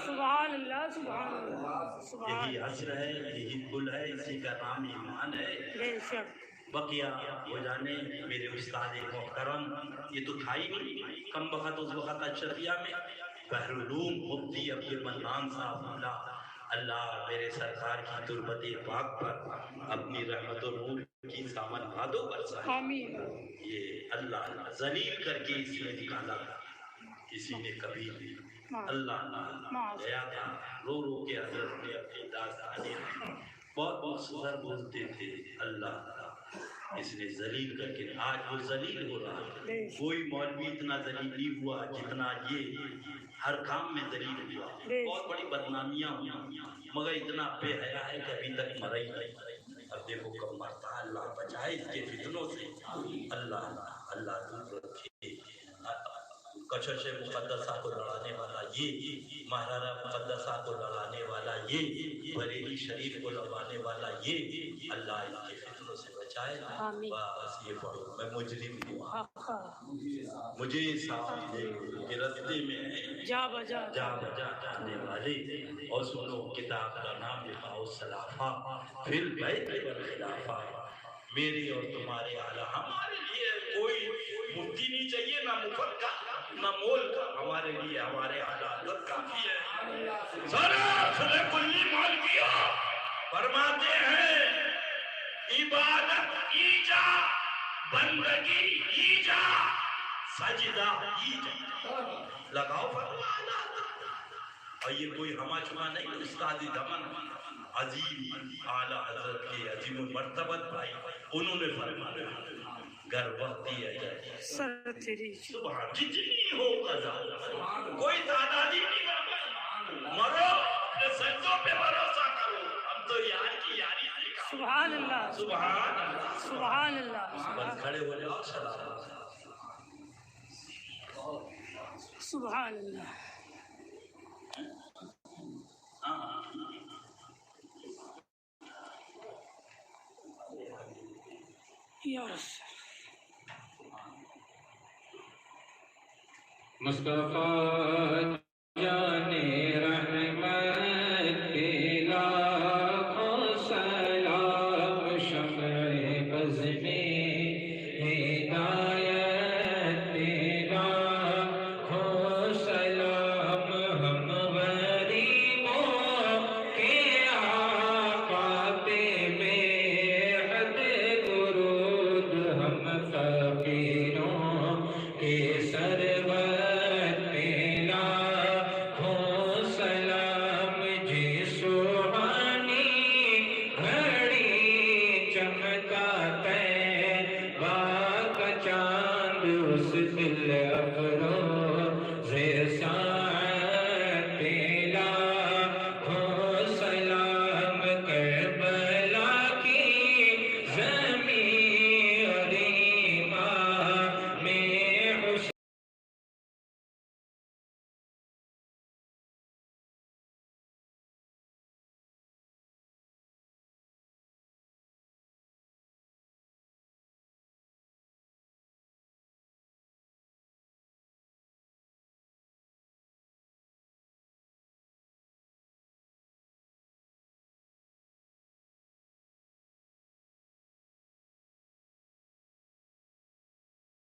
سبحان اللہ، سبحان اللہ، سبحان یہی عصر ہے، یہی کل ہے، اسی کا نام ایمان ہے. بے شک. بقیہ ہو جانے میرے استاد محترم، یہ تو تھا ہی نہیں کم وقت اس وقت اشرفیہ میں بحر العلوم مفتی عبد المنان صاحب اللہ میرے سرکار کی تربت پاک پر اپنی رحمت و نور کی سامن بھادو برسائے. آمین. یہ اللہ ذلیل کر کے اس میں نکالا، کسی نے کبھی اللہ گیا تھا. رو رو کے حضرت نے اپنی داستانیں بہت مختصر بولتے تھے. اللہ اس نے ذلیل کر کے، آج وہ ذلیل ہو رہا ہے. کوئی مولوی اتنا ذلیل نہیں ہوا جتنا یہ ہر کام میں ذلیل ہوا. بہت بڑی بدنامیاں ہوئی مگر اتنا بے حیا ہے کہ ابھی تک مرا ہی نہیں. اب دیکھو کب مرتا. اللہ بچائے اس کے فتنوں سے. اللہ اللہ دور رکھے. کشش مقدسہ کو لڑانے والا یہ، مہرانہ مقدسہ کو لڑانے والا یہ، بریلی شریف کو لڑانے والا یہ، اللہ ان کے فتنوں سے بچائے. بس یہ پڑھو میں مجرم ہوں، مجھے صاحب کے رستے میں جا بجا جانے والے. اور سنو کتاب کا نام لکھاؤ سلافہ فی البیت والخلافہ. میرے اور تمہارے اعلیٰ، ہمارے لیے کوئی مفتی نہیں چاہیے، نہ مفت کا نہ مول کا. ہمارے لیے ہمارے اعلیٰ حضرت کافی ہے. سارے کلی مولویہ فرماتے ہیں عبادت ایجا، بندگی ایجا، سجدہ ایجا. لگاؤ فرمانا. اور یہ کوئی ہما چما نہیں، استاد دمن عظیم اعلیٰ حضرت کے عظیم المرتبت بھائی انہوں نے فرمایا گر وقتی آ جائے سر تیری سبحان جتنی ہو قضا کوئی تعدادی نہیں کرتا مرو اپنے سجدوں پہ بھروسہ کرو ہم تو یار کی یاری دیکھا سبحان اللہ سبحان اللہ سبحان اللہ بس کھڑے ہو جاؤ سلام سبحان اللہ یا رسول مصطفیٰ جانے رحمت کے لاکھوں سلام شمع بز میں ہدایت کے لاکھوں سلام ہم غریبوں کے آقا پہ بے حد درود ہم فقیروں کے سرور چمکا